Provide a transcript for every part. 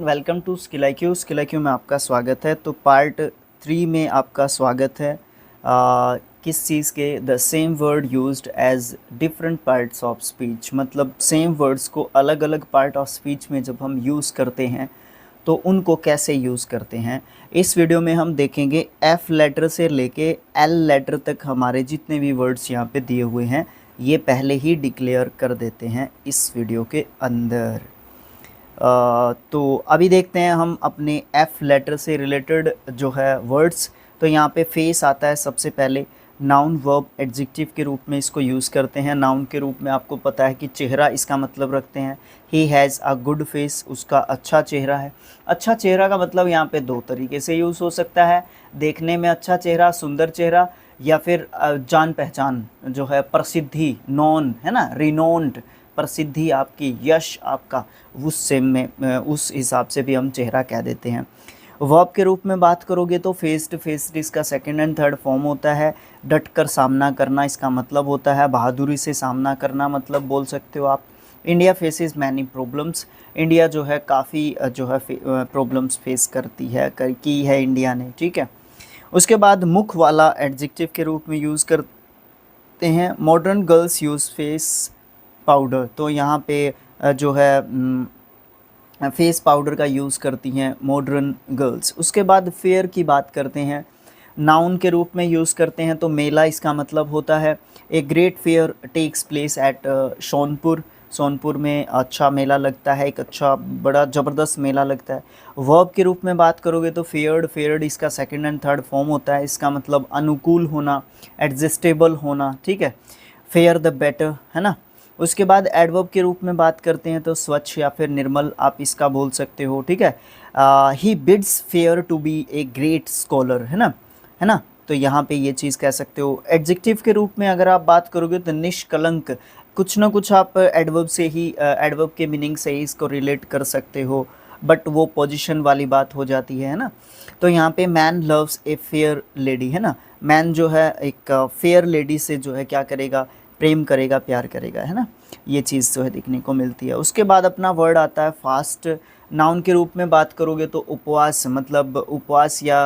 Welcome to skill IQ में आपका स्वागत है। तो पार्ट 3 में आपका स्वागत है। किस चीज़ के the same word used as different parts of speech, मतलब सेम वर्ड्स को अलग अलग पार्ट ऑफ स्पीच में जब हम यूज़ करते हैं तो उनको कैसे यूज़ करते हैं। इस वीडियो में हम देखेंगे F लेटर से लेके L लेटर तक हमारे जितने भी वर्ड्स यहाँ पे दिए हुए हैं ये पहले ही डिक्लेयर कर देते हैं इस वीडियो के अंदर। तो अभी देखते हैं हम अपने F लेटर से रिलेटेड जो है वर्ड्स। तो यहाँ पे फेस आता है सबसे पहले। नाउन वर्ब एडजेक्टिव के रूप में इसको यूज़ करते हैं। नाउन के रूप में आपको पता है कि चेहरा इसका मतलब रखते हैं। He has a good face, उसका अच्छा चेहरा है। अच्छा चेहरा का मतलब यहाँ पे दो तरीके से यूज़ हो सकता है। देखने में अच्छा चेहरा, सुंदर चेहरा, या फिर जान पहचान जो है, प्रसिद्धि, नॉन है ना, रिनोन्ड, प्रसिद्धि आपकी, यश आपका, उस सेम में उस हिसाब से भी हम चेहरा कह देते हैं। वर्ब के रूप में बात करोगे तो फेस्ड, फेस्ड इसका सेकंड एंड थर्ड फॉर्म होता है। डट कर सामना करना इसका मतलब होता है। बहादुरी से सामना करना मतलब बोल सकते हो आप। India faces many problems, India जो है काफ़ी जो है प्रॉब्लम्स फेस की है इंडिया ने, ठीक है। उसके बाद मुख वाला एडजेक्टिव के रूप में यूज़ करते हैं। Modern girls use face powder, तो यहाँ पे जो है फेस पाउडर का यूज़ करती हैं मॉडर्न गर्ल्स। उसके बाद फेयर की बात करते हैं। नाउन के रूप में यूज़ करते हैं तो मेला इसका मतलब होता है। A great fair takes place at Sonpur, Sonpur में अच्छा मेला लगता है, एक अच्छा बड़ा ज़बरदस्त मेला लगता है। वर्ब के रूप में बात करोगे तो फेयर्ड, फेयर्ड इसका सेकंड एंड थर्ड फॉर्म होता है। इसका मतलब अनुकूल होना, एडजस्टेबल होना, ठीक है। फेयर द बेटर, है ना। उसके बाद एडवर्ब के रूप में बात करते हैं तो स्वच्छ या फिर निर्मल आप इसका बोल सकते हो, ठीक है। He bids fair to be a great scholar, है ना। तो यहाँ पे ये चीज़ कह सकते हो। एडजेक्टिव के रूप में अगर आप बात करोगे तो निष्कलंक, कुछ ना कुछ आप एडवर्ब से ही एडवर्ब के मीनिंग से ही इसको रिलेट कर सकते हो, बट वो पोजीशन वाली बात हो जाती है ना। तो यहाँ पे man loves a fair lady, है ना। मैन जो है एक फेयर लेडी से जो है क्या करेगा, प्रेम करेगा, प्यार करेगा, है ना। ये चीज़ जो है देखने को मिलती है। उसके बाद अपना वर्ड आता है फास्ट। नाउन के रूप में बात करोगे तो उपवास, मतलब उपवास या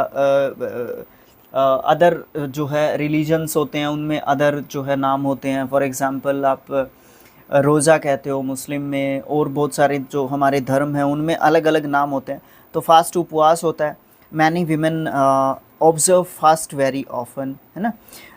अदर जो है रिलीजन्स होते हैं उनमें अदर जो है नाम होते हैं। फॉर एग्ज़ाम्पल आप रोज़ा कहते हो मुस्लिम में, और बहुत सारे जो हमारे धर्म हैं उनमें अलग अलग नाम होते हैं। तो फास्ट उपवास होता है। Many women observe fast very often, है ना।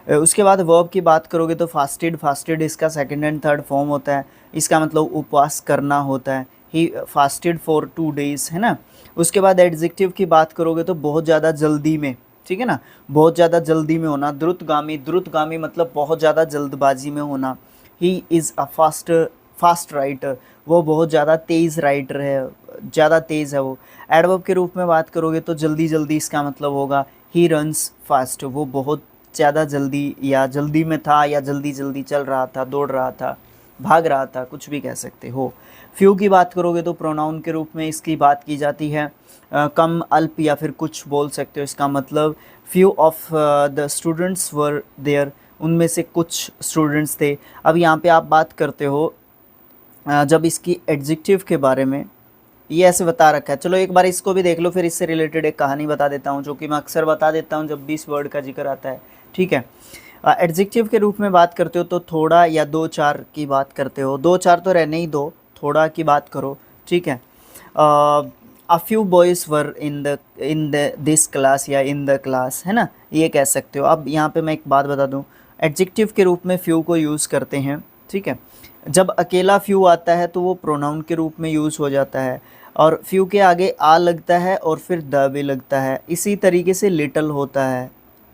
उसके बाद वर्ब की बात करोगे तो फास्टेड, फास्टेड इसका सेकंड एंड थर्ड फॉर्म होता है। इसका मतलब उपवास करना होता है। ही फास्टेड फॉर 2 days, है ना। उसके बाद एडजेक्टिव की बात करोगे तो बहुत ज़्यादा जल्दी में, ठीक है ना, बहुत ज़्यादा जल्दी में होना। द्रुतगामी, द्रुतगामी मतलब बहुत ज़्यादा जल्दबाजी में होना। He is a fast writer, वो बहुत ज़्यादा तेज़ राइटर है, ज़्यादा तेज़ है वो। एडवर्ब के रूप में बात करोगे तो जल्दी जल्दी इसका मतलब होगा ही रन्स फास्ट, वो बहुत ज़्यादा जल्दी या जल्दी में था, या जल्दी जल्दी चल रहा था, दौड़ रहा था, भाग रहा था, कुछ भी कह सकते हो। फ्यू की बात करोगे तो प्रोनाउन के रूप में इसकी बात की जाती है। कम, अल्प या फिर कुछ बोल सकते हो। इसका मतलब few of the students were there, उनमें से कुछ स्टूडेंट्स थे। अब यहाँ पे आप बात करते हो जब इसकी एडजेक्टिव के बारे में, ये ऐसे बता रखा है। चलो एक बार इसको भी देख लो, फिर इससे रिलेटेड एक कहानी बता देता हूँ जो कि मैं अक्सर बता देता हूँ जब भी इस वर्ड का जिक्र आता है, ठीक है। एडजेक्टिव के रूप में बात करते हो तो थोड़ा या 2-4 की बात करते हो। 2-4 तो रहने ही दो, थोड़ा की बात करो, ठीक है। A few boys were in the this class या इन द क्लास, है ना, ये कह सकते हो। अब यहाँ पे मैं एक बात बता दूँ, एडजेक्टिव के रूप में फ्यू को यूज़ करते हैं, ठीक है। जब अकेला फ्यू आता है तो वो प्रोनाउन के रूप में यूज़ हो जाता है, और फ्यू के आगे आ लगता है और फिर द भी लगता है। इसी तरीके से लिटल होता है,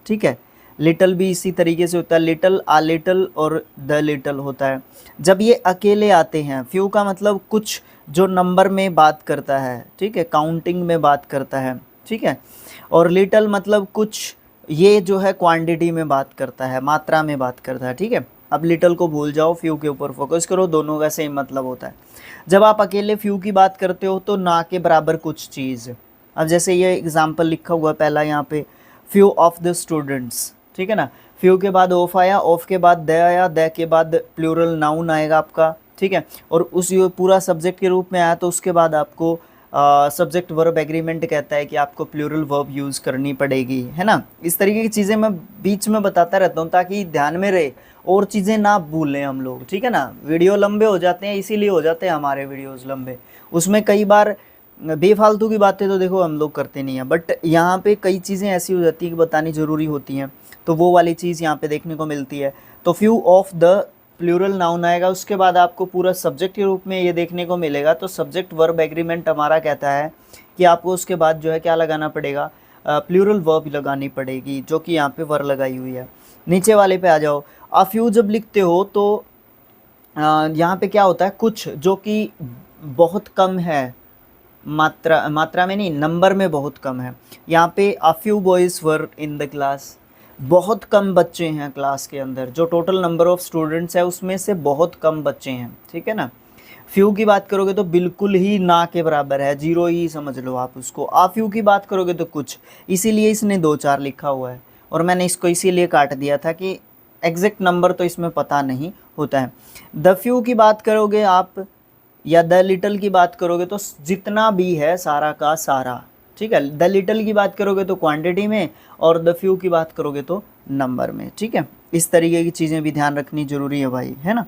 ठीक है। लिटल भी इसी तरीके से होता है, लिटल, आ लिटल और द लिटल होता है। जब ये अकेले आते हैं, फ्यू का मतलब कुछ जो नंबर में बात करता है, ठीक है, काउंटिंग में बात करता है, ठीक है। और लिटल मतलब कुछ, ये जो है क्वांटिटी में बात करता है, मात्रा में बात करता है, ठीक है। अब लिटल को भूल जाओ, फ्यू के ऊपर फोकस करो, दोनों का सेम मतलब होता है। जब आप अकेले फ्यू की बात करते हो तो ना के बराबर कुछ चीज़। अब जैसे ये एग्जांपल लिखा हुआ पहला यहाँ पे, फ्यू ऑफ द स्टूडेंट्स, ठीक है ना। फ्यू के बाद ऑफ आया, ऑफ के बाद द आया, द के बाद प्लूरल नाउन आएगा आपका, ठीक है। और उस ये पूरा सब्जेक्ट के रूप में आया तो उसके बाद आपको सब्जेक्ट वर्ब एग्रीमेंट कहता है कि आपको प्लूरल वर्ब यूज़ करनी पड़ेगी, है ना। इस तरीके की चीज़ें मैं बीच में बताता रहता हूँ ताकि ध्यान में रहे और चीज़ें ना भूलें हम लोग, ठीक है ना। वीडियो लंबे हो जाते हैं, इसीलिए हो जाते हैं हमारे वीडियोस लंबे। उसमें कई बार बेफालतू की बातें तो देखो हम लोग करते नहीं हैं, बट यहाँ पे कई चीज़ें ऐसी हो जाती है कि बतानी ज़रूरी होती हैं, तो वो वाली चीज़ यहाँ पे देखने को मिलती है। तो few of the plural noun आएगा, उसके बाद आपको पूरा सब्जेक्ट के रूप में ये देखने को मिलेगा। तो सब्जेक्ट वर्ब एग्रीमेंट हमारा कहता है कि आपको उसके बाद जो है क्या लगाना पड़ेगा, प्लूरल वर्ब लगानी पड़ेगी, जो कि यहाँ पे वर लगाई हुई है। नीचे वाले पे आ जाओ। अ फ्यू जब लिखते हो तो यहाँ पे क्या होता है, कुछ जो कि बहुत कम है, मात्रा में नहीं, नंबर में बहुत कम है। यहाँ पे a few boys were in the class, बहुत कम बच्चे हैं क्लास के अंदर, जो टोटल नंबर ऑफ स्टूडेंट्स है उसमें से बहुत कम बच्चे हैं, ठीक है ना। फ्यू की बात करोगे तो बिल्कुल ही ना के बराबर है, जीरो ही समझ लो आप उसको। आ फ्यू की बात करोगे तो कुछ, इसीलिए इसने 2-4 लिखा हुआ है, और मैंने इसको इसीलिए काट दिया था कि एग्जैक्ट नंबर तो इसमें पता नहीं होता है। द फ्यू की बात करोगे आप या द लिटल की बात करोगे तो जितना भी है सारा का सारा, ठीक है। द लिटल की बात करोगे तो क्वांटिटी में, और द फ्यू की बात करोगे तो नंबर में, ठीक है। इस तरीके की चीज़ें भी ध्यान रखनी जरूरी है भाई, है ना।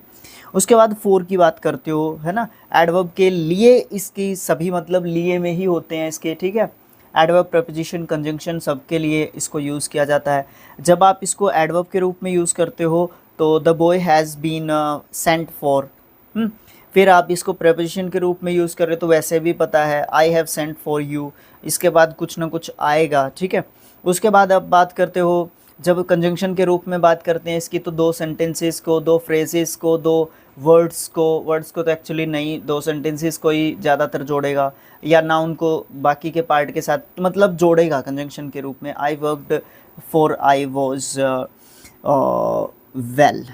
उसके बाद फोर की बात करते हो, है ना। एडवर्ब के लिए इसकी सभी मतलब लिए में ही होते हैं इसके, ठीक है। एडवर्ब, प्रपोजिशन, कंजंक्शन सबके लिए इसको यूज़ किया जाता है। जब आप इसको एडवर्ब के रूप में यूज़ करते हो तो the boy has been sent for, फिर आप इसको प्रपोजिशन के रूप में यूज़ कर रहे हो तो वैसे भी पता है I have sent for you, इसके बाद कुछ ना कुछ आएगा, ठीक है। उसके बाद आप बात करते हो, जब कंजंक्शन के रूप में बात करते हैं इसकी, तो 2 सेंटेंसेस को, 2 फ्रेजेस को, 2 वर्ड्स को तो एक्चुअली नहीं, 2 सेंटेंसेस को ही ज़्यादातर जोड़ेगा, या नाउन को बाकी के पार्ट के साथ मतलब जोड़ेगा कंजंक्शन के रूप में। I worked for I was well,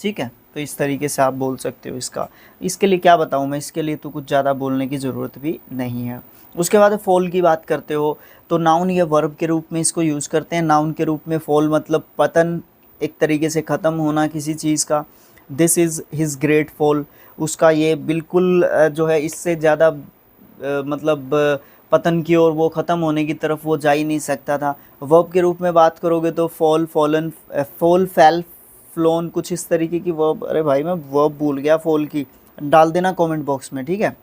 ठीक है। तो इस तरीके से आप बोल सकते हो इसका। इसके लिए क्या बताऊँ मैं, इसके लिए तो कुछ ज़्यादा बोलने की ज़रूरत भी नहीं है। उसके बाद फॉल की बात करते हो तो नाउन या वर्ब के रूप में इसको यूज़ करते हैं। नाउन के रूप में फॉल मतलब पतन, एक तरीके से ख़त्म होना किसी चीज़ का। This is his great fall, उसका ये बिल्कुल जो है इससे ज़्यादा मतलब पतन की ओर, वो ख़त्म होने की तरफ वो जा ही नहीं सकता था। वर्ब के रूप में बात करोगे तो fall, fallen, fall, fail, phloem, कुछ इस तरीके की वर्ब। अरे भाई मैं वर्ब भूल गया फॉल की, डाल देना कमेंट बॉक्स में, ठीक है।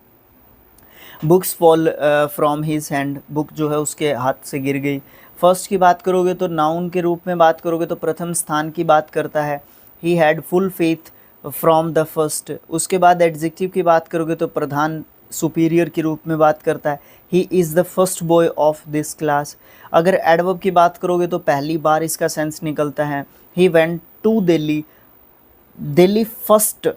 Books fall from his hand, book जो है उसके हाथ से गिर गई। फर्स्ट की बात करोगे तो नाउन के रूप में बात करोगे तो प्रथम स्थान की बात करता है। He had full faith from the first. उसके बाद एडजेक्टिव की बात करोगे तो प्रधान, सुपीरियर के रूप में बात करता है। He is the first boy of this class. अगर एडवर्ब की बात करोगे तो पहली बार इसका सेंस निकलता है। He went to Delhi, Delhi first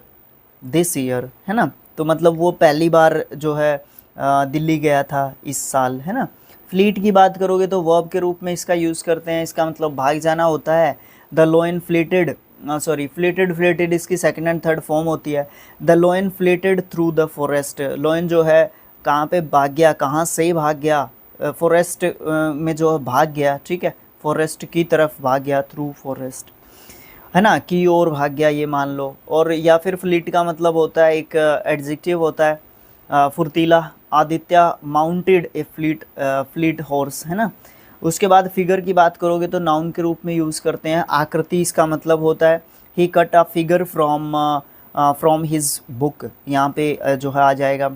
this year, है ना। तो मतलब वो पहली बार जो है दिल्ली गया था इस साल, है ना। फ्लीट की बात करोगे तो वर्ब के रूप में इसका यूज़ करते हैं, इसका मतलब भाग जाना होता है। द लोयन फ्लीटेड, फ्लेटेड इसकी सेकंड एंड थर्ड फॉर्म होती है। The lion flitted through the forest, lion जो है कहाँ पे भाग गया, कहाँ से भाग गया, फॉरेस्ट में जो भाग गया, ठीक है, फॉरेस्ट की तरफ भाग गया, थ्रू फॉरेस्ट, है ना, की ओर भाग गया ये मान लो। और या फिर फ्लीट का मतलब होता है, एक एडजेक्टिव होता है फुर्तीला। आदित्य माउंटेड ए फ्लीट हॉर्स, है ना। उसके बाद फिगर की बात करोगे तो नाउन के रूप में यूज़ करते हैं। आकृति इसका मतलब होता है। He cut a figure from his book, यहाँ पे जो है आ जाएगा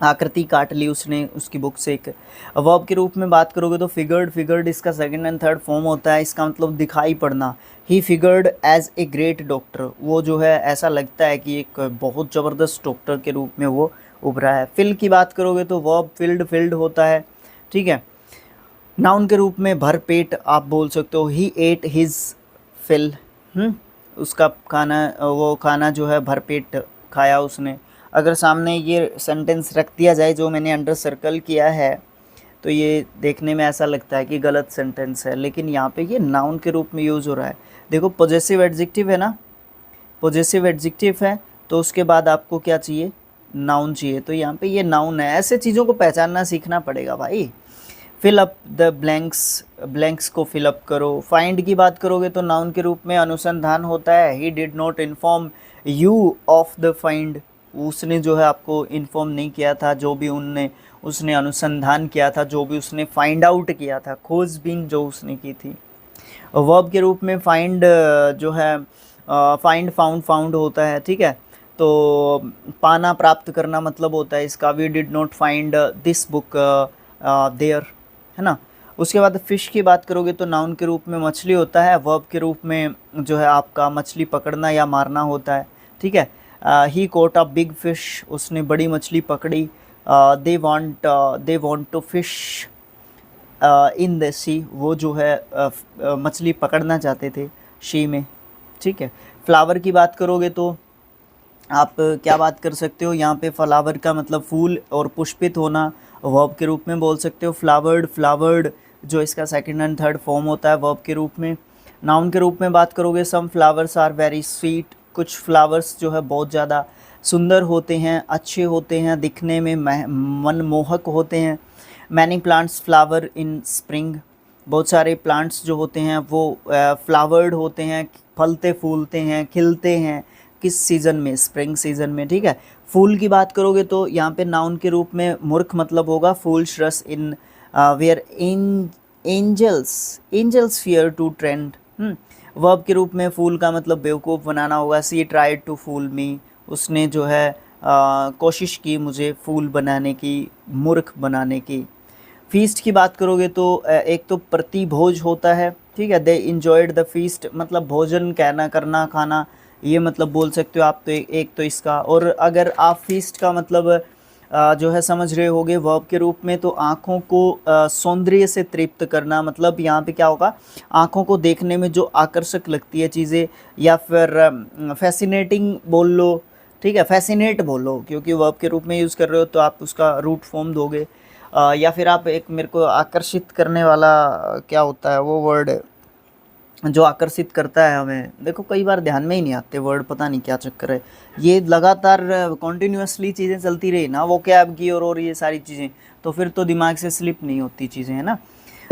आकृति काट ली उसने उसकी बुक से। एक वर्ब के रूप में बात करोगे तो फिगर्ड इसका सेकंड एंड थर्ड फॉर्म होता है, इसका मतलब दिखाई पड़ना। He figured as a great doctor, वो जो है ऐसा लगता है कि एक बहुत ज़बरदस्त डॉक्टर के रूप में वो उभरा है। फिल की बात करोगे तो वर्ब फिल्ड होता है, ठीक है। नाउन के रूप में भर पेट आप बोल सकते हो। ही एट हिज फिल, उसका खाना, वो खाना जो है भर पेट खाया उसने। अगर सामने ये सेंटेंस रख दिया जाए जो मैंने अंडर सर्कल किया है तो ये देखने में ऐसा लगता है कि गलत सेंटेंस है, लेकिन यहाँ पे ये नाउन के रूप में यूज़ हो रहा है। देखो पॉजेसिव एडजेक्टिव है ना, पॉजेसिव एडजेक्टिव है तो उसके बाद आपको क्या चाहिए, नाउन चाहिए। तो यहाँ पे ये नाउन है। ऐसे चीज़ों को पहचानना सीखना पड़ेगा भाई। फिल अप द ब्लैंक्स को फिलअप करो। फाइंड की बात करोगे तो नाउन के रूप में अनुसंधान होता है। He did not inform you of the find, उसने जो है आपको इन्फॉर्म नहीं किया था जो भी उसने अनुसंधान किया था, जो भी उसने फाइंड आउट किया था, खोजबीन जो उसने की थी। वर्ब के रूप में फाइंड जो है फाइंड फाउंड फाउंड होता है, ठीक है। तो पाना प्राप्त करना मतलब होता है इसका, we did not find this book there, है ना। उसके बाद फ़िश की बात करोगे तो नाउन के रूप में मछली होता है, वर्ब के रूप में जो है आपका मछली पकड़ना या मारना होता है, ठीक है। He caught a big fish, उसने बड़ी मछली पकड़ी। They want to fish in the sea, वो जो है मछली पकड़ना चाहते थे शी में, ठीक है। फ्लावर की बात करोगे तो आप क्या बात कर सकते हो यहाँ पे, फ्लावर का मतलब फूल और पुष्पित होना, वर्ब के रूप में बोल सकते हो। फ्लावर्ड, फ्लावर्ड जो इसका सेकंड एंड थर्ड फॉर्म होता है वर्ब के रूप में। नाउन के रूप में बात करोगे, some flowers are very sweet, कुछ फ्लावर्स जो है बहुत ज़्यादा सुंदर होते हैं, अच्छे होते हैं, दिखने में मनमोहक होते हैं। Many plants flower in spring, बहुत सारे प्लांट्स जो होते हैं वो फ्लावर्ड होते हैं, फलते फूलते हैं, खिलते हैं किस सीज़न में, स्प्रिंग सीज़न में, ठीक है। फूल की बात करोगे तो यहाँ पे नाउन के रूप में मूर्ख मतलब होगा, fools rush in where angels fear to tread. Verb के रूप में फूल का मतलब बेवकूफ़ बनाना होगा, सी ट्राइड टू फूल मी, उसने जो है कोशिश की मुझे फूल बनाने की, मूर्ख बनाने की। फीस्ट की बात करोगे तो एक तो प्रतिभोज होता है, ठीक है। दे इंजॉयड द फीस्ट मतलब भोजन कहना, करना, खाना, ये मतलब बोल सकते हो आप। तो एक तो इसका, और अगर आप फीस्ट का मतलब जो है समझ रहे होगे वर्ब के रूप में, तो आँखों को सौंदर्य से तृप्त करना, मतलब यहाँ पे क्या होगा, आँखों को देखने में जो आकर्षक लगती है चीज़ें, या फिर फैसिनेटिंग बोल लो, ठीक है, फैसिनेट बोलो, क्योंकि वर्ब के रूप में यूज़ कर रहे हो तो आप उसका रूट फॉर्म दोगे। या फिर आप एक, मेरे को आकर्षित करने वाला क्या होता है वो वर्ड जो आकर्षित करता है हमें, देखो कई बार ध्यान में ही नहीं आते वर्ड, पता नहीं क्या चक्कर है। ये लगातार कॉन्टिन्यूसली चीज़ें चलती रही ना, वो कैब की और ये सारी चीज़ें, तो फिर तो दिमाग से स्लिप नहीं होती चीज़ें, है ना।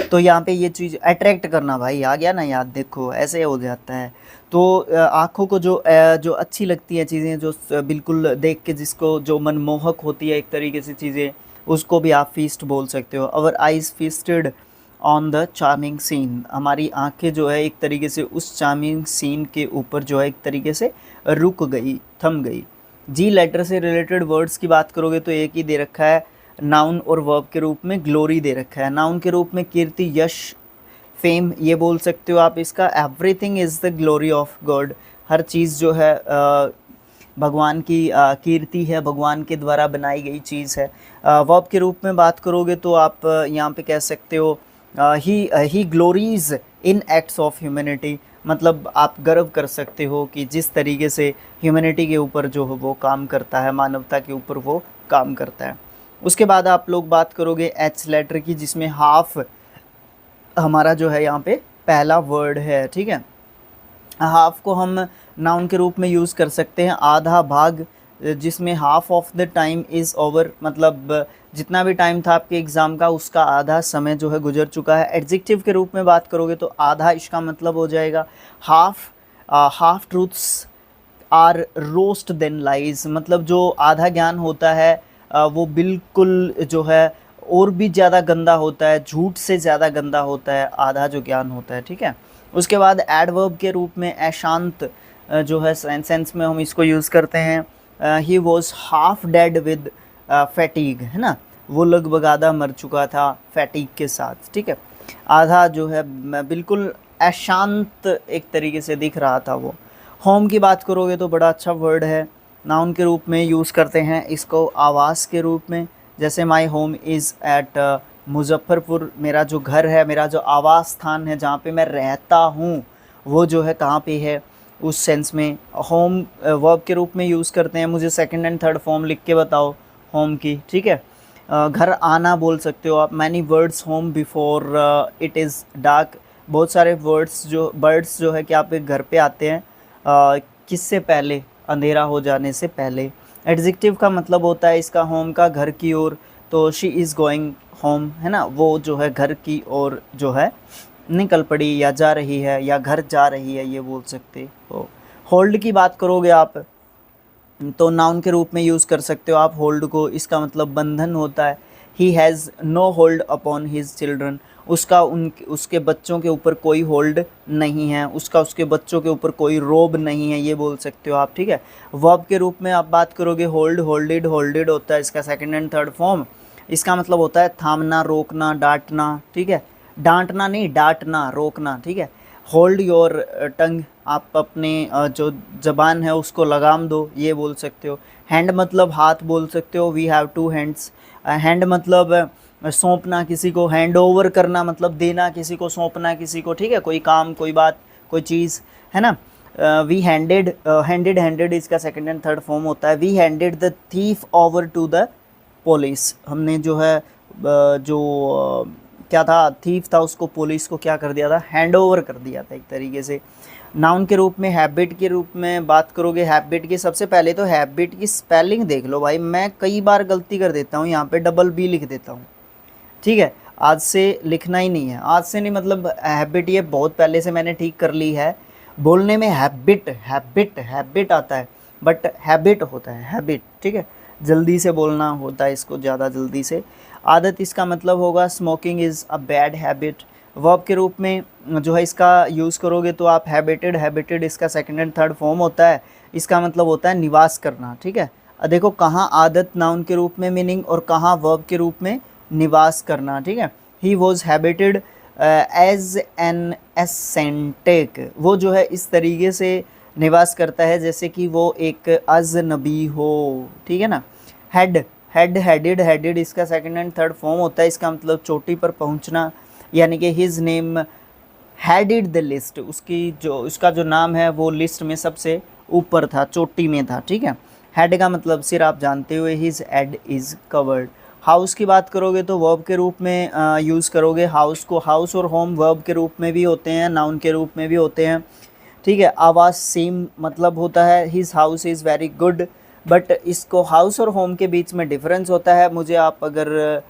तो यहाँ पे ये चीज़ अट्रैक्ट करना, भाई आ गया ना याद, देखो ऐसे हो जाता है। तो आँखों को जो अच्छी लगती है चीज़ें, जो बिल्कुल देख के जिसको जो मनमोहक होती है एक तरीके से चीज़ें, उसको भी आप फीस्ट बोल सकते हो। Our eyes feasted on the charming scene, हमारी आंखें जो है एक तरीके से उस चार्मिंग सीन के ऊपर जो है एक तरीके से रुक गई, थम गई। जी लेटर से रिलेटेड वर्ड्स की बात करोगे तो एक ही दे रखा है नाउन और वर्ब के रूप में, ग्लोरी दे रखा है। नाउन के रूप में कीर्ति, यश, फेम, ये बोल सकते हो आप इसका। Everything is the glory of God, हर चीज़ जो है भगवान की कीर्ति है, भगवान के द्वारा बनाई गई चीज़ है। वर्ब के रूप में बात करोगे तो आप यहाँ पे कह सकते हो he glories in acts of humanity, मतलब आप गर्व कर सकते हो कि जिस तरीके से ह्यूमैनिटी के ऊपर जो है वो काम करता है, मानवता के ऊपर वो काम करता है। उसके बाद आप लोग बात करोगे एच लेटर की, जिसमें हाफ हमारा जो है यहाँ पे पहला वर्ड है, ठीक है। हाफ को हम नाउन के रूप में यूज़ कर सकते हैं, आधा भाग, जिसमें half of the time is over, मतलब जितना भी टाइम था आपके एग्ज़ाम का उसका आधा समय जो है गुजर चुका है। एडजेक्टिव के रूप में बात करोगे तो आधा इसका मतलब हो जाएगा half. Half truths are worst than lies, मतलब जो आधा ज्ञान होता है वो बिल्कुल जो है और भी ज़्यादा गंदा होता है, झूठ से ज़्यादा गंदा होता है आधा जो ज्ञान होता है, ठीक है। उसके बाद एडवर्ब के रूप में अशांत जो है सेंस में हम इसको यूज़ करते हैं। He was half dead with fatigue, है ना, वो लगभग आधा मर चुका था फैटीग के साथ, ठीक है। आधा जो है बिल्कुल अशांत एक तरीके से दिख रहा था वो। होम की बात करोगे तो बड़ा अच्छा वर्ड है, नाउन के रूप में यूज़ करते हैं इसको आवास के रूप में, जैसे my home is at Muzaffarpur, मेरा जो घर है, मेरा जो आवास स्थान है जहाँ पे मैं रहता हूँ, वो जो है कहाँ पे है, उस सेंस में होम वर्ब के रूप में यूज़ करते हैं। मुझे सेकंड एंड थर्ड फॉर्म लिख के बताओ होम की, ठीक है। घर आना बोल सकते हो आप, many words home before it is dark, बहुत सारे वर्ड्स जो बर्ड्स जो है कि आप एक घर पे आते हैं किससे पहले, अंधेरा हो जाने से पहले। एडजेक्टिव का मतलब होता है इसका होम का, घर की ओर, तो शी इज़ गोइंग होम, है ना, वो जो है घर की ओर जो है निकल पड़ी या जा रही है या घर जा रही है, ये बोल सकते हो। होल्ड की बात करोगे आप तो नाउन के रूप में यूज़ कर सकते हो आप होल्ड को, इसका मतलब बंधन होता है। He has no hold upon his children, उसके बच्चों के ऊपर कोई होल्ड नहीं है, उसके बच्चों के ऊपर कोई रोब नहीं है, ये बोल सकते हो आप, ठीक है। वर्ब के रूप में आप बात करोगे होल्ड, होल्डेड, होल्डेड होता है इसका सेकंड एंड थर्ड फॉर्म। इसका मतलब होता है थामना, रोकना, डांटना, ठीक है। डांटना नहीं, डांटना, रोकना, ठीक है। होल्ड योर टंग, आप अपने जो ज़बान है उसको लगाम दो, ये बोल सकते हो। हैंड मतलब हाथ बोल सकते हो, we have two hands. Hand मतलब सौंपना किसी को, हैंड ओवर करना मतलब देना किसी को, सौंपना किसी को, ठीक है। कोई काम, कोई बात, कोई चीज़, है ना। वी हैंडेड, हैंडेड इसका सेकंड एंड थर्ड फॉर्म होता है। We handed the thief over to the police, हमने जो है जो क्या था, थीफ था, उसको पुलिस को क्या कर दिया था, हैंड ओवर कर दिया था एक तरीके से। नाउन के रूप में, हैबिट के रूप में बात करोगे, हैबिट की सबसे पहले तो हैबिट की स्पेलिंग देख लो भाई, मैं कई बार गलती कर देता हूँ, यहाँ पे डबल बी लिख देता हूँ, ठीक है। आज से लिखना ही नहीं है, आज से नहीं मतलब हैबिट ये बहुत पहले से मैंने ठीक कर ली है। बोलने में हैबिट हैबिट हैबिट आता है, बट हैबिट होता है, हैबिट, ठीक है। जल्दी से बोलना होता है इसको, ज़्यादा जल्दी से। आदत इसका मतलब होगा smoking is a bad habit. Verb के रूप में जो है इसका यूज़ करोगे तो आप हैबिटेड, हैबिटेड इसका सेकंड एंड थर्ड फॉर्म होता है। इसका मतलब होता है निवास करना, ठीक है। देखो कहाँ आदत नाउन के रूप में मीनिंग और कहाँ वर्ब के रूप में निवास करना, ठीक है। He was habited as an ascetic, वो जो है इस तरीके से निवास करता है जैसे कि वो एक अजनबी हो, ठीक है ना। हेड, हेडेड, हेडेड इसका सेकंड एंड थर्ड फॉर्म होता है। इसका मतलब चोटी पर पहुंचना, यानी कि his name headed the list, उसका जो नाम है वो लिस्ट में सबसे ऊपर था, चोटी में था, ठीक है। हेड का मतलब सिर, आप जानते हुए, his head is covered. House की बात करोगे तो वर्ब के रूप में यूज़ करोगे हाउस को। हाउस और होम वर्ब के रूप में भी होते हैं, नाउन के रूप में भी होते हैं, ठीक है। आवाज़ सेम मतलब होता है, his house is very good, but इसको हाउस और होम के बीच में डिफरेंस होता है। मुझे आप अगर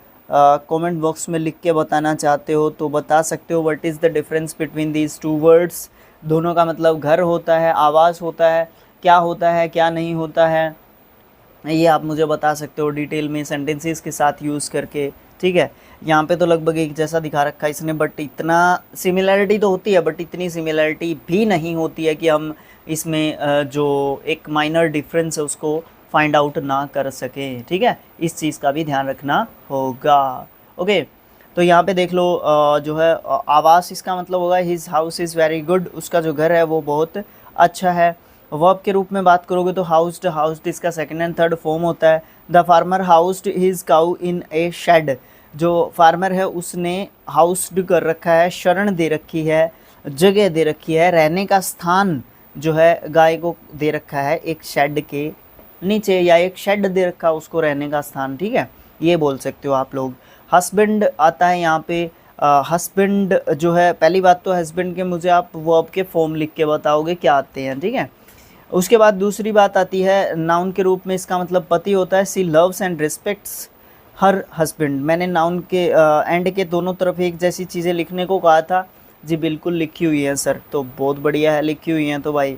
कमेंट बॉक्स में लिख के बताना चाहते हो तो बता सकते हो, what is the difference between these two words. दोनों का मतलब घर होता है, आवाज़ होता है, क्या होता है क्या नहीं होता है, ये आप मुझे बता सकते हो डिटेल में सेंटेंसेस के साथ यूज़ करके, ठीक है। यहाँ पे तो लगभग एक जैसा दिखा रखा है इसने, बट इतना सिमिलैरिटी तो होती है, बट इतनी सिमिलैरिटी भी नहीं होती है कि हम इसमें जो एक माइनर डिफरेंस है उसको फाइंड आउट ना कर सकें, ठीक है। इस चीज़ का भी ध्यान रखना होगा, ओके। तो यहाँ पे देख लो जो है आवास, इसका मतलब होगा his house is very good, उसका जो घर है वो बहुत अच्छा है। वर्ब के रूप में बात करोगे तो हाउस्ड, हाउस्ड इसका सेकंड एंड थर्ड फॉर्म होता है। The farmer housed his cow in a shed, जो फार्मर है उसने हाउस्ड कर रखा है, शरण दे रखी है, जगह दे रखी है, रहने का स्थान जो है गाय को दे रखा है एक शेड के नीचे, या एक शेड दे रखा है उसको रहने का स्थान, ठीक है। ये बोल सकते हो आप लोग। हस्बैंड आता है यहाँ पे। हस्बैंड जो है, पहली बात तो हस्बैंड के मुझे आप वर्ब के फॉर्म लिख के बताओगे क्या आते हैं, ठीक है। उसके बाद दूसरी बात आती है नाउन के रूप में, इसका मतलब पति होता है। She loves and respects her husband. मैंने नाउन के एंड के दोनों तरफ एक जैसी चीज़ें लिखने को कहा था जी, बिल्कुल लिखी हुई है सर, तो बहुत बढ़िया है, लिखी हुई हैं तो भाई।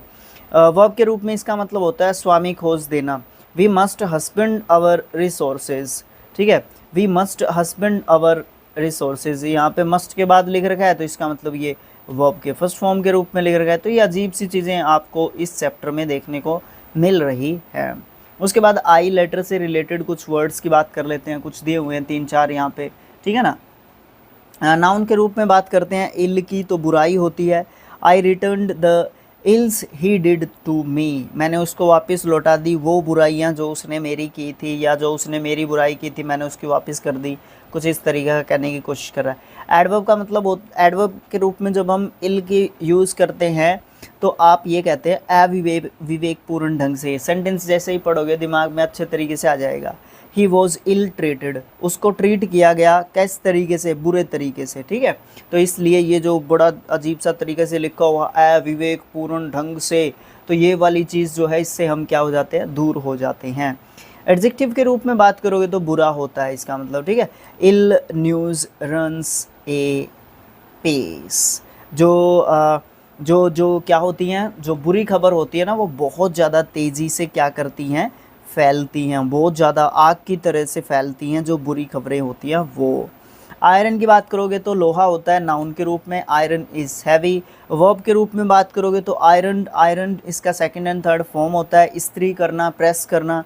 वर्ब के रूप में इसका मतलब होता है स्वामी खोज देना। We must husband our resources, ठीक है। We must husband our resources, यहाँ पे मस्ट के बाद लिख रखा है तो इसका मतलब ये वर्ब के फर्स्ट फॉर्म के रूप में लिख रखा है। तो ये अजीब सी चीज़ें आपको इस चैप्टर में देखने को मिल रही है। उसके बाद आई लेटर से रिलेटेड कुछ वर्ड्स की बात कर लेते हैं, कुछ दिए हुए हैं 3-4 यहाँ पे, ठीक है ना। नाउन के रूप में बात करते हैं इल की, तो बुराई होती है। I returned the ills he did to me, मैंने उसको वापस लौटा दी वो बुराइयां जो उसने मेरी की थी, या जो उसने मेरी बुराई की थी मैंने उसकी वापस कर दी, कुछ इस तरीके का कहने की कोशिश कर रहा है। एडवर्ब का मतलब, एडवर्ब के रूप में जब हम इल की यूज़ करते हैं तो आप ये कहते हैं विवेकपूर्ण ढंग से। सेंटेंस जैसे ही पढ़ोगे दिमाग में अच्छे तरीके से आ जाएगा। ही वॉज इल ट्रीटेड, उसको ट्रीट किया गया किस तरीके से, बुरे तरीके से, ठीक है। तो इसलिए ये जो बड़ा अजीब सा तरीके से लिखा हुआ अविवेकपूर्ण ढंग से, तो ये वाली चीज़ जो है इससे हम क्या हो जाते हैं, दूर हो जाते हैं। एडजेक्टिव के रूप में बात करोगे तो बुरा होता है इसका मतलब, ठीक है। इल न्यूज़ रन्स ए पेस, जो क्या होती हैं, जो बुरी खबर होती है ना वो बहुत ज़्यादा तेज़ी से क्या करती हैं, फैलती हैं, बहुत ज़्यादा आग की तरह से फैलती हैं जो बुरी खबरें होती हैं वो। आयरन की बात करोगे तो लोहा होता है नाउन के रूप में, आयरन इज़ हैवी। वर्ब के रूप में बात करोगे तो आयरन, आयरन इसका सेकंड एंड थर्ड फॉर्म होता है, इस्त्री करना, प्रेस करना।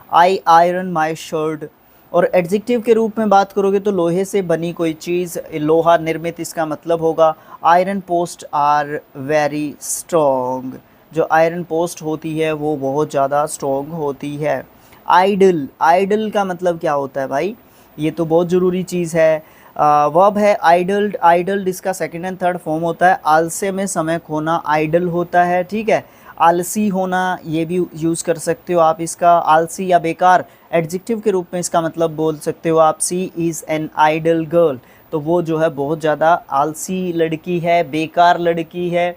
आई आयरन माई शर्ट। और एडजेक्टिव के रूप में बात करोगे तो लोहे से बनी कोई चीज़, लोहा निर्मित, इसका मतलब होगा iron post are very strong. जो आयरन पोस्ट होती है वो बहुत ज़्यादा स्ट्रॉन्ग होती है। आइडल, आइडल का मतलब क्या होता है भाई, ये तो बहुत ज़रूरी चीज़ है। वर्ब है आइडल्ड, आइडल्ड इसका सेकंड एंड थर्ड फॉर्म होता है, आलसे में समय खोना आइडल होता है, ठीक है। आलसी होना ये भी यूज़ कर सकते हो आप इसका, आलसी या बेकार एडजेक्टिव के रूप में इसका मतलब बोल सकते हो आप। सी इज़ एन आइडल गर्ल, तो वो जो है बहुत ज़्यादा आलसी लड़की है, बेकार लड़की है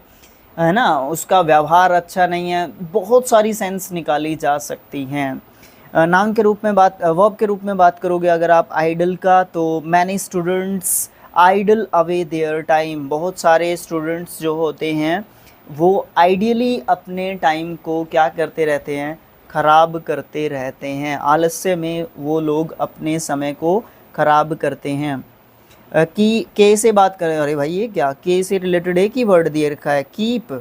ना, उसका व्यवहार अच्छा नहीं है, बहुत सारी सेंस निकाली जा सकती हैं। नाउन के रूप में बात, वर्ब के रूप में बात करोगे अगर आप आइडल का, तो many students idle away their time, बहुत सारे स्टूडेंट्स जो होते हैं वो आइडियली अपने टाइम को क्या करते रहते हैं, ख़राब करते रहते हैं, आलस्य में वो लोग अपने समय को ख़राब करते हैं। की के से बात करें, अरे भाई ये क्या, के से रिलेटेड एक ही वर्ड दिए रखा है कीप,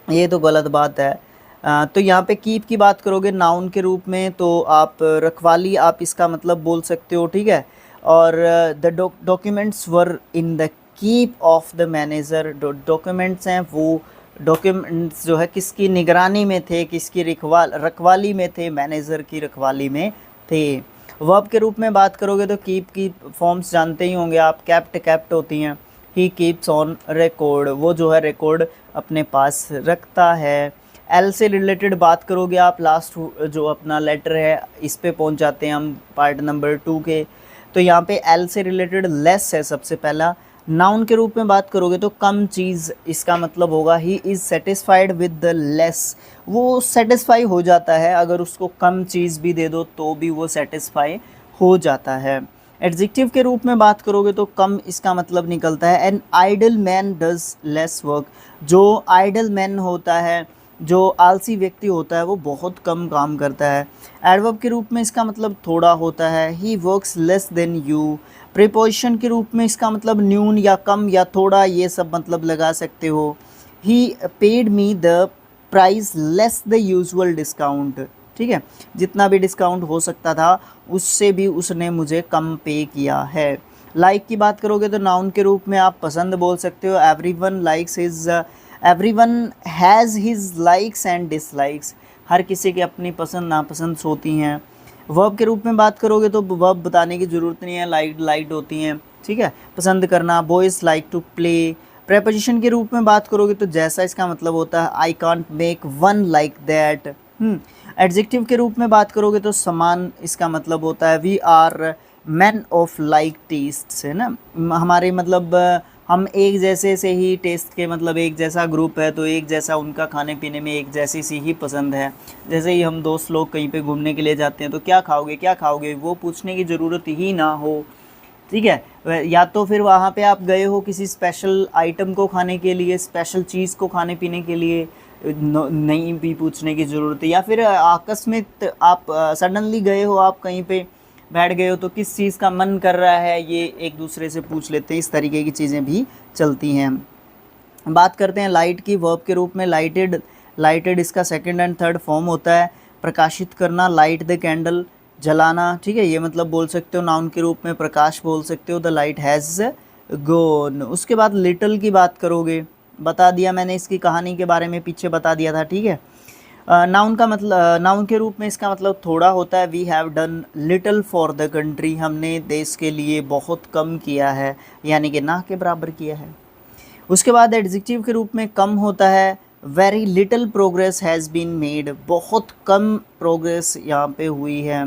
ये तो गलत बात है। तो यहाँ पे कीप की बात करोगे नाउन के रूप में तो आप रखवाली आप इसका मतलब बोल सकते हो, ठीक है। और the documents were in the keep of the manager, documents हैं वो डॉक्यूमेंट्स जो है किसकी निगरानी में थे, किसकी रखवाली में थे, मैनेजर की रखवाली में थे। वर्ब के रूप में बात करोगे तो कीप की फॉर्म्स जानते ही होंगे आप, कैप्ट कैप्ट होती हैं, ही कीप्स ऑन रिकॉर्ड, वो जो है रिकॉर्ड अपने पास रखता है। एल से रिलेटेड बात करोगे आप, लास्ट जो अपना लेटर है इस पे पहुंच जाते हैं हम पार्ट नंबर 2 के। तो यहाँ पे एल से रिलेटेड लेस है सबसे पहला। नाउन के रूप में बात करोगे तो कम चीज़, इसका मतलब होगा he is satisfied with the less, वो सेटिस्फाई हो जाता है, अगर उसको कम चीज़ भी दे दो तो भी वो सेटिस्फाई हो जाता है। एडजेक्टिव के रूप में बात करोगे तो कम इसका मतलब निकलता है an idle man does less work, जो आइडल मैन होता है, जो आलसी व्यक्ति होता है वो बहुत कम काम करता है। एडवर्ब के रूप में इसका मतलब थोड़ा होता है, he works less than you. Preposition के रूप में इसका मतलब न्यून या कम या थोड़ा, ये सब मतलब लगा सकते हो। He paid me the price less the usual discount, ठीक है, जितना भी डिस्काउंट हो सकता था उससे भी उसने मुझे कम पे किया है। लाइक की बात करोगे तो नाउन के रूप में आप पसंद बोल सकते हो, everyone likes his, everyone has his likes and dislikes, हर किसी की अपनी पसंद नापसंद होती हैं। वर्ब के रूप में बात करोगे तो वर्ब बताने की ज़रूरत नहीं है, लाइक लाइट होती हैं, ठीक है, पसंद करना, boys like to play. Preposition के रूप में बात करोगे तो जैसा इसका मतलब होता है, I can't make one like that. Adjective के रूप में बात करोगे तो समान इसका मतलब होता है, we are man of like taste, है ना, हमारे मतलब हम एक जैसे से ही टेस्ट के, मतलब एक जैसा ग्रुप है तो एक जैसा उनका खाने पीने में एक जैसी सी ही पसंद है। जैसे ही हम दोस्त लोग कहीं पे घूमने के लिए जाते हैं तो क्या खाओगे क्या खाओगे, वो पूछने की ज़रूरत ही ना हो, ठीक है। या तो फिर वहाँ पे आप गए हो किसी स्पेशल आइटम को खाने के लिए, स्पेशल चीज़ को खाने पीने के लिए, नहीं भी पूछने की ज़रूरत है। या फिर आकस्मिक आप सडनली गए हो, आप कहीं पे बैठ गए हो तो किस चीज़ का मन कर रहा है ये एक दूसरे से पूछ लेते हैं, इस तरीके की चीज़ें भी चलती हैं। बात करते हैं लाइट की, वर्ब के रूप में लाइटेड, लाइटेड इसका सेकंड एंड थर्ड फॉर्म होता है, प्रकाशित करना, लाइट द कैंडल, जलाना, ठीक है, ये मतलब बोल सकते हो। नाउन के रूप में प्रकाश बोल सकते हो, द लाइट हैज़ गोन। उसके बाद लिटल की बात करोगे, बता दिया मैंने इसकी कहानी के बारे में, पीछे बता दिया था, ठीक है। नाउन का मतलब, नाउन के रूप में इसका मतलब थोड़ा होता है, we have done little for the country, हमने देश के लिए बहुत कम किया है, यानी कि ना के बराबर किया है। उसके बाद एडजेक्टिव के रूप में कम होता है, very little progress has been made, बहुत कम प्रोग्रेस यहाँ पे हुई है।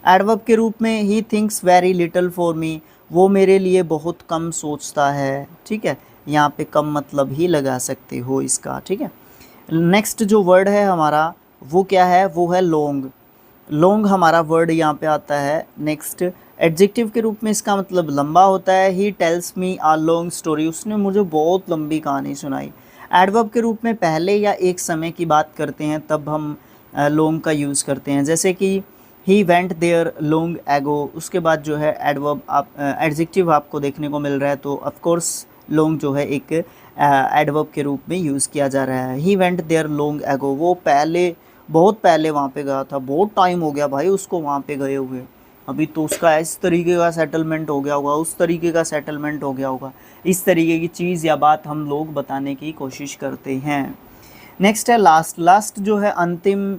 एडवर्ब के रूप में he thinks very little for me, वो मेरे लिए बहुत कम सोचता है, ठीक है, यहाँ पे कम मतलब ही लगा सकते हो इसका, ठीक है। नेक्स्ट जो वर्ड है हमारा वो क्या है, वो है लॉन्ग। लॉन्ग हमारा वर्ड यहाँ पे आता है। नेक्स्ट एडजेक्टिव के रूप में इसका मतलब लंबा होता है, he tells me a long story, उसने मुझे बहुत लंबी कहानी सुनाई। एडवर्ब के रूप में पहले या एक समय की बात करते हैं तब हम लॉन्ग का यूज़ करते हैं, जैसे कि he went their long ago. उसके बाद जो है एडवर्ब आप एडजेक्टिव आपको देखने को मिल रहा है, तो ऑफ कोर्स लॉन्ग जो है एक एडवर्ब के रूप में यूज़ किया जा रहा है। He went their long ago, वो पहले बहुत पहले वहाँ पे गया था, बहुत टाइम हो गया भाई उसको वहाँ पे गए हुए। अभी तो उसका इस तरीके का सेटलमेंट हो गया होगा, उस तरीके का सेटलमेंट हो गया होगा, इस तरीके की चीज़ या बात हम लोग बताने की कोशिश करते हैं। नेक्स्ट है लास्ट। लास्ट जो है अंतिम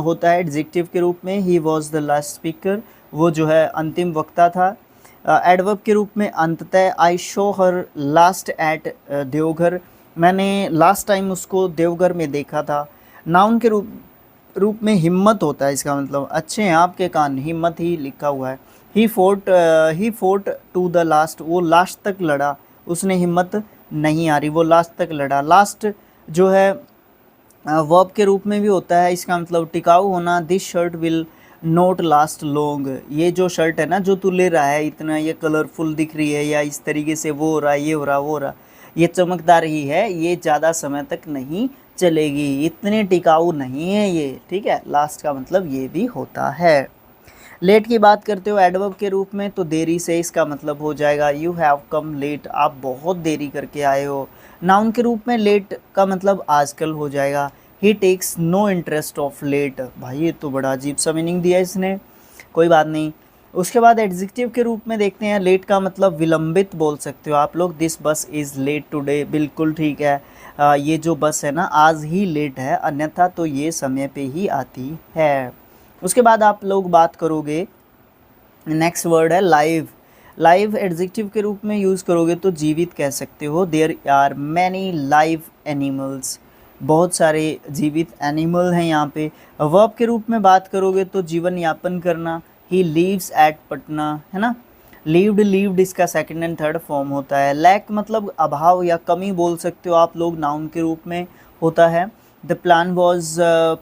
होता है एडजेक्टिव के रूप में। He was the last speaker, वो जो है अंतिम वक्ता था। एडवर्ब के रूप में अंततः। I saw her last at Deoghar, मैंने लास्ट टाइम उसको देवघर में देखा था। नाउन के रूप में हिम्मत होता है, इसका मतलब अच्छे हैं आपके कान, हिम्मत ही लिखा हुआ है। ही फोर्ट टू द लास्ट, वो लास्ट तक लड़ा, उसने हिम्मत नहीं आ रही, वो लास्ट तक लड़ा। लास्ट जो है वर्ब के रूप में भी होता है, इसका मतलब टिकाऊ होना। This shirt will not last long, ये जो शर्ट है ना जो तू ले रहा है, इतना ये कलरफुल दिख रही है या इस तरीके से वो हो रहा है, ये हो रहा वो हो रहा, ये चमकदार ही है, ये ज़्यादा समय तक नहीं चलेगी, इतने टिकाऊ नहीं है ये, ठीक है। लास्ट का मतलब ये भी होता है। लेट की बात करते हो एडवर्ब के रूप में, तो देरी से, इसका मतलब हो जाएगा यू हैव कम लेट, आप बहुत देरी करके आए हो। नाउन के रूप में लेट का मतलब आजकल हो जाएगा। He takes no interest of late, भाई ये तो बड़ा अजीब सा मीनिंग दिया इसने, कोई बात नहीं। उसके बाद एडजेक्टिव के रूप में देखते हैं। लेट का मतलब विलंबित बोल सकते हो आप लोग। दिस बस इज़ लेट टुडे, बिल्कुल ठीक है। ये जो बस है ना आज ही लेट है, अन्यथा तो ये समय पे ही आती है। उसके बाद आप लोग बात करोगे, नेक्स्ट वर्ड है लाइव। लाइव एडजेक्टिव के रूप में यूज़ करोगे तो जीवित कह सकते हो। There are many live animals, बहुत सारे जीवित एनिमल हैं यहाँ पे। वर्ब के रूप में बात करोगे तो जीवन यापन करना। ही लीव्स एट पटना, है ना। लीव्ड इसका सेकंड एंड थर्ड फॉर्म होता है। लैक मतलब अभाव या कमी बोल सकते हो आप लोग, नाउन के रूप में होता है। The plan was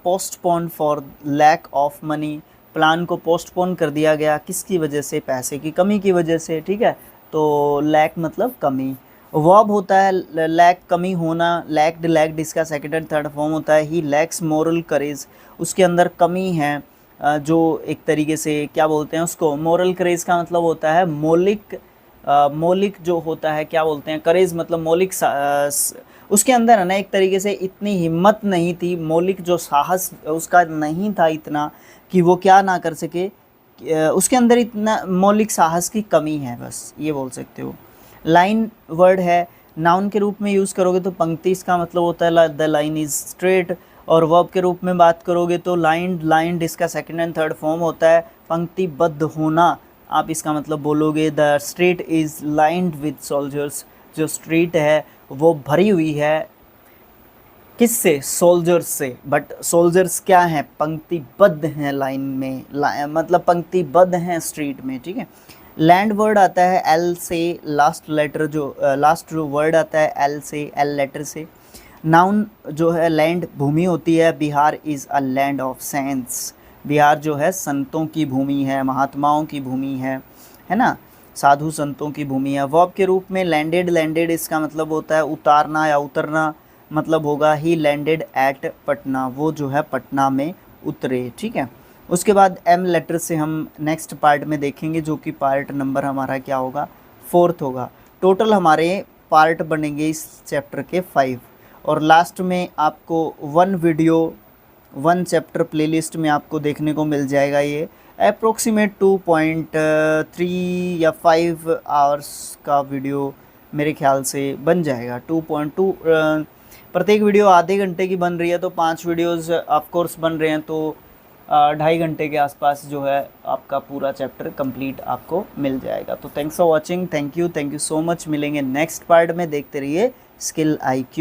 postpone for lack of money, plan को पोस्टपोन कर दिया गया, किसकी वजह से, पैसे की कमी की वजह से, ठीक है। तो लैक मतलब कमी। वर्ब होता है लैक कमी होना, लैक्ड इसका सेकंड एंड थर्ड फॉर्म होता है। ही लैक्स मोरल करेज, उसके अंदर कमी है, जो एक तरीके से क्या बोलते हैं उसको, मोरल करेज का मतलब होता है मौलिक, मौलिक जो होता है क्या बोलते हैं, करेज मतलब मौलिक, उसके अंदर है ना एक तरीके से इतनी हिम्मत नहीं थी, मौलिक जो साहस उसका नहीं था इतना कि वो क्या ना कर सके, उसके अंदर इतना मौलिक साहस की कमी है, बस ये बोल सकते हो। लाइन वर्ड है, नाउन के रूप में यूज़ करोगे तो पंक्ति, इसका मतलब होता है द लाइन इज़ स्ट्रेट। और वर्ब के रूप में बात करोगे तो लाइंड इसका सेकंड एंड थर्ड फॉर्म होता है पंक्तिबद्ध होना, आप इसका मतलब बोलोगे the street is lined with soldiers, जो स्ट्रीट है वो भरी हुई है किससे, सोल्जर्स से। बट सोल्जर्स क्या हैं, पंक्तिबद्ध हैं लाइन में, मतलब पंक्तिबद्ध हैं स्ट्रीट में, ठीक है। लैंड वर्ड आता है एल से, लास्ट लेटर जो लास्ट जो वर्ड आता है एल से, एल लेटर से। नाउन जो है लैंड भूमि होती है। Bihar is a land of sense, Bihar जो है संतों की भूमि है, महात्माओं की भूमि है ना, साधु संतों की भूमि है। वर्ब के रूप में लैंडेड इसका मतलब होता है उतारना या उतरना, मतलब होगा ही लैंडेड एट पटना, वो जो है पटना में उतरे, ठीक है। उसके बाद एम लेटर से हम नेक्स्ट पार्ट में देखेंगे, जो कि पार्ट नंबर हमारा क्या होगा, 4th होगा। टोटल हमारे पार्ट बनेंगे इस चैप्टर के 5, और लास्ट में आपको 1 वीडियो 1 चैप्टर प्लेलिस्ट में आपको देखने को मिल जाएगा। ये अप्रोक्सीमेट 2.3 या 5 आवर्स का वीडियो मेरे ख्याल से बन जाएगा। 2.2 प्रत्येक वीडियो आधे घंटे की बन रही है, तो 5 वीडियोज़ ऑफकोर्स बन रहे हैं, तो 2.5 घंटे के आसपास जो है आपका पूरा चैप्टर कंप्लीट आपको मिल जाएगा। तो thanks for watching, thank you so much. मिलेंगे नेक्स्ट पार्ट में, देखते रहिए स्किल IQ।